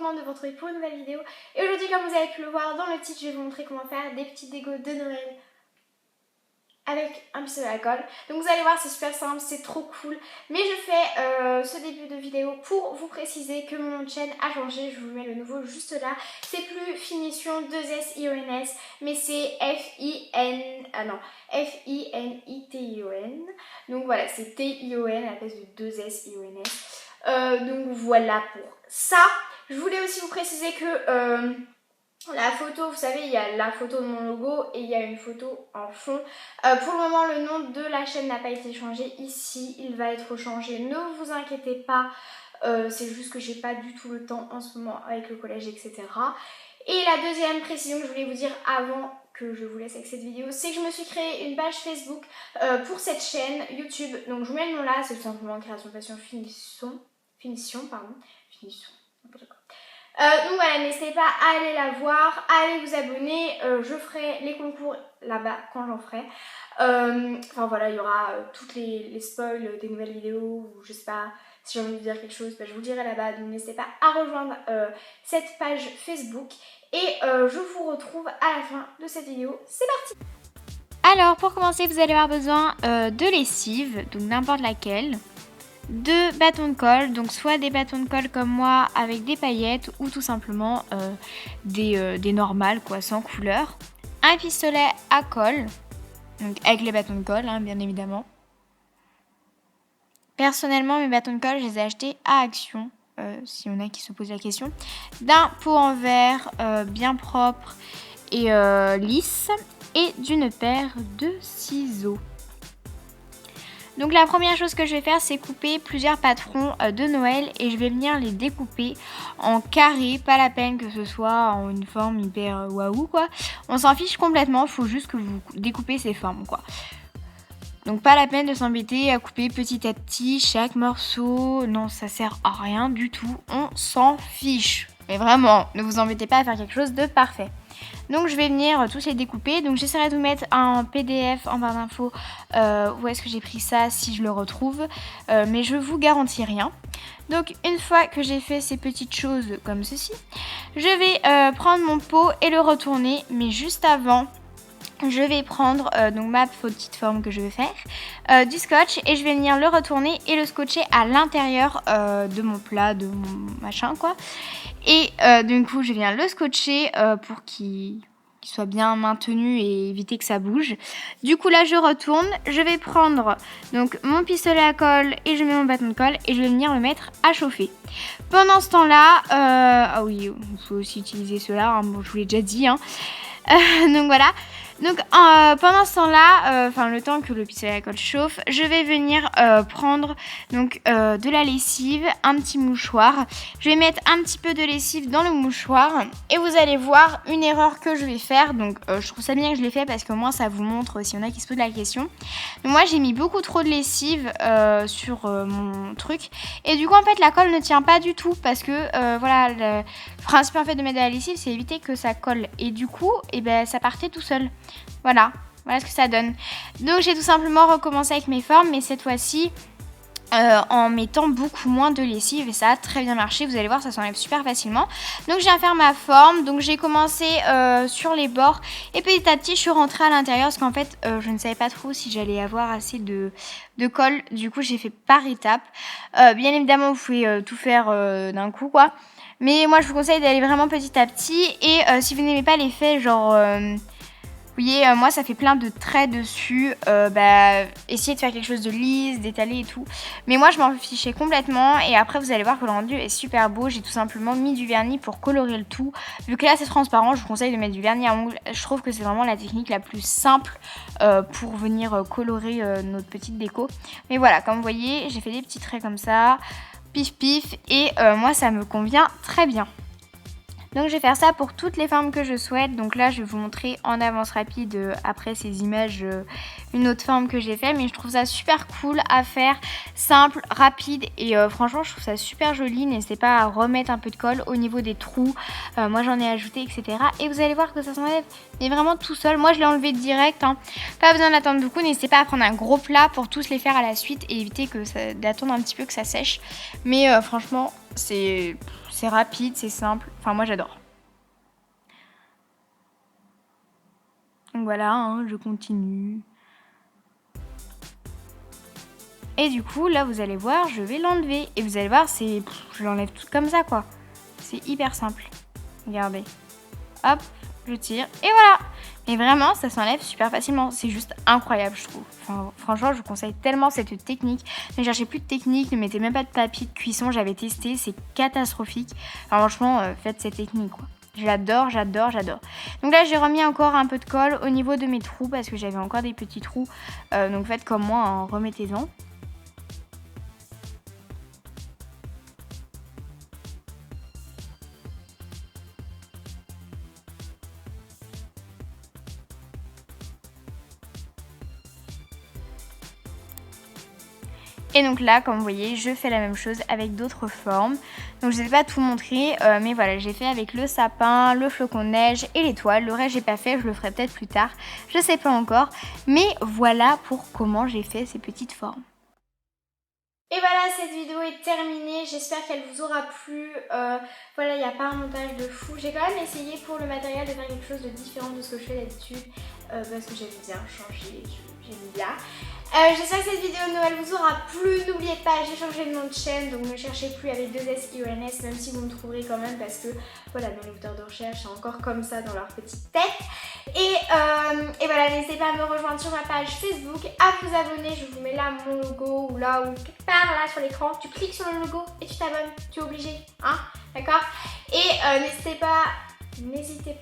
content de vous retrouver pour une nouvelle vidéo. Et aujourd'hui, comme vous avez pu le voir dans le titre, je vais vous montrer comment faire des petits dégos de Noël avec un pistolet à colle. Donc vous allez voir, c'est super simple, c'est trop cool. Mais je fais ce début de vidéo pour vous préciser que mon nom de chaîne a changé. Je vous mets le nouveau juste là. C'est plus finition 2S-I-O-N-S, mais c'est F-I-N-I-T-I-O-N. Donc voilà, c'est T-I-O-N à la place de 2S-I-O-N-S. Donc voilà pour ça. Je voulais aussi vous préciser que la photo, vous savez, il y a la photo de mon logo et il y a une photo en fond. Pour le moment, le nom de la chaîne n'a pas été changé ici. Il va être changé, ne vous inquiétez pas. C'est juste que j'ai pas du tout le temps en ce moment avec le collège, etc. Et la deuxième précision que je voulais vous dire avant que je vous laisse avec cette vidéo, c'est que je me suis créé une page Facebook pour cette chaîne YouTube. Donc je vous mets le nom là, c'est tout simplement création passion finition, n'importe quoi. Donc voilà, n'hésitez pas à aller la voir, à aller vous abonner, je ferai les concours là-bas quand j'en ferai. Enfin voilà, il y aura toutes les spoils des nouvelles vidéos, ou je sais pas, si j'ai envie de dire quelque chose, je vous le dirai là-bas. Donc n'hésitez pas à rejoindre cette page Facebook et je vous retrouve à la fin de cette vidéo. C'est parti! Alors pour commencer, vous allez avoir besoin de lessive, donc n'importe laquelle. De bâtons de colle, donc soit des bâtons de colle comme moi avec des paillettes ou tout simplement des normales quoi, sans couleur. Un pistolet à colle, donc avec les bâtons de colle hein, bien évidemment. Personnellement mes bâtons de colle je les ai achetés à Action, s'il y en a qui se posent la question. D'un pot en verre bien propre et lisse et d'une paire de ciseaux. Donc la première chose que je vais faire, c'est couper plusieurs patrons de Noël et je vais venir les découper en carré. Pas la peine que ce soit en une forme hyper waouh quoi. On s'en fiche complètement, il faut juste que vous découpez ces formes quoi. Donc pas la peine de s'embêter à couper petit à petit chaque morceau. Non, ça sert à rien du tout, on s'en fiche. Mais vraiment, ne vous embêtez pas à faire quelque chose de parfait. Donc je vais venir tous les découper. Donc j'essaierai de vous mettre en PDF en barre d'infos où est-ce que j'ai pris ça si je le retrouve. Mais je vous garantis rien. Donc une fois que j'ai fait ces petites choses comme ceci, je vais prendre mon pot et le retourner. Mais juste avant, je vais prendre donc ma petite forme que je vais faire, du scotch et je vais venir le retourner et le scotcher à l'intérieur de mon plat, de mon machin quoi. Et du coup je viens le scotcher pour qu'il soit bien maintenu et éviter que ça bouge. Du coup là je retourne, je vais prendre donc mon pistolet à colle et je mets mon bâton de colle et je vais venir le mettre à chauffer. Pendant ce temps là, ah oui il faut aussi utiliser cela, hein, bon, je vous l'ai déjà dit hein. Donc voilà. Donc pendant ce temps-là, le temps que le pistolet à colle chauffe, je vais venir prendre donc de la lessive, un petit mouchoir. Je vais mettre un petit peu de lessive dans le mouchoir et vous allez voir une erreur que je vais faire. Donc je trouve ça bien que je l'ai fait parce qu'au moins ça vous montre s'il y en a qui se posent la question. Donc moi j'ai mis beaucoup trop de lessive sur mon truc et du coup en fait la colle ne tient pas du tout parce que voilà le principe en fait de mettre de la lessive c'est éviter que ça colle et du coup ça partait tout seul. Voilà ce que ça donne. Donc j'ai tout simplement recommencé avec mes formes, mais cette fois-ci en mettant beaucoup moins de lessive et ça a très bien marché. Vous allez voir, ça s'enlève super facilement. Donc je viens faire ma forme. Donc j'ai commencé sur les bords et petit à petit je suis rentrée à l'intérieur parce qu'en fait je ne savais pas trop si j'allais avoir assez de colle. Du coup j'ai fait par étapes. Bien évidemment vous pouvez tout faire d'un coup quoi. Mais moi je vous conseille d'aller vraiment petit à petit et si vous n'aimez pas l'effet genre vous voyez, moi ça fait plein de traits dessus, essayez de faire quelque chose de lisse, d'étalé et tout. Mais moi je m'en fichais complètement et après vous allez voir que le rendu est super beau. J'ai tout simplement mis du vernis pour colorer le tout. Vu que là c'est transparent, je vous conseille de mettre du vernis à ongles. Je trouve que c'est vraiment la technique la plus simple pour venir colorer notre petite déco. Mais voilà, comme vous voyez, j'ai fait des petits traits comme ça, pif pif, et moi ça me convient très bien. Donc je vais faire ça pour toutes les formes que je souhaite. Donc là je vais vous montrer en avance rapide après ces images une autre forme que j'ai fait. Mais je trouve ça super cool à faire, simple, rapide et franchement je trouve ça super joli. N'hésitez pas à remettre un peu de colle au niveau des trous. Moi j'en ai ajouté etc. Et vous allez voir que ça s'enlève mais vraiment tout seul. Moi je l'ai enlevé direct hein. Pas besoin d'attendre beaucoup. N'hésitez pas à prendre un gros plat pour tous les faire à la suite et éviter d'attendre un petit peu que ça sèche. Mais franchement c'est rapide, c'est simple. Enfin, moi, j'adore. Donc voilà, hein, je continue. Et du coup, là, vous allez voir, je vais l'enlever. Et vous allez voir, je l'enlève tout comme ça, quoi. C'est hyper simple. Regardez. Hop, je tire. Et voilà. Mais vraiment, ça s'enlève super facilement. C'est juste incroyable, je trouve. Enfin, franchement, je vous conseille tellement cette technique. Ne cherchez plus de technique, ne mettez même pas de papier de cuisson. J'avais testé, c'est catastrophique. Alors, franchement, faites cette technique, quoi. J'adore, j'adore, j'adore. Donc là, j'ai remis encore un peu de colle au niveau de mes trous parce que j'avais encore des petits trous. Donc faites comme moi, hein, remettez-en. Et donc là, comme vous voyez, je fais la même chose avec d'autres formes. Donc je ne vais pas tout montrer, mais voilà, j'ai fait avec le sapin, le flocon de neige et l'étoile. Le reste, j'ai pas fait, je le ferai peut-être plus tard. Je sais pas encore. Mais voilà pour comment j'ai fait ces petites formes. Et voilà, cette vidéo est terminée, j'espère qu'elle vous aura plu. Voilà, il n'y a pas un montage de fou. J'ai quand même essayé pour le matériel de faire quelque chose de différent de ce que je fais d'habitude parce que j'aime bien changer, j'ai mis là. J'espère que cette vidéo de Noël vous aura plu. N'oubliez pas, j'ai changé de nom de chaîne, donc ne cherchez plus avec 2SIONS, même si vous me trouverez quand même parce que voilà, dans les moteurs de recherche, c'est encore comme ça dans leur petite tête. Et voilà, n'hésitez pas à me rejoindre sur ma page Facebook, à vous abonner. Je vous mets là mon logo ou là ou quelque part là sur l'écran. Tu cliques sur le logo et tu t'abonnes. Tu es obligé, hein, d'accord? Et n'hésitez pas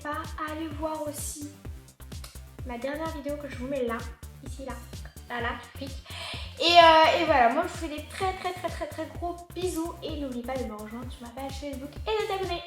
à aller voir aussi ma dernière vidéo que je vous mets là, ici là. Là, tu cliques. Et voilà, moi je vous fais des très gros bisous et n'oublie pas de me rejoindre sur ma page Facebook et de t'abonner.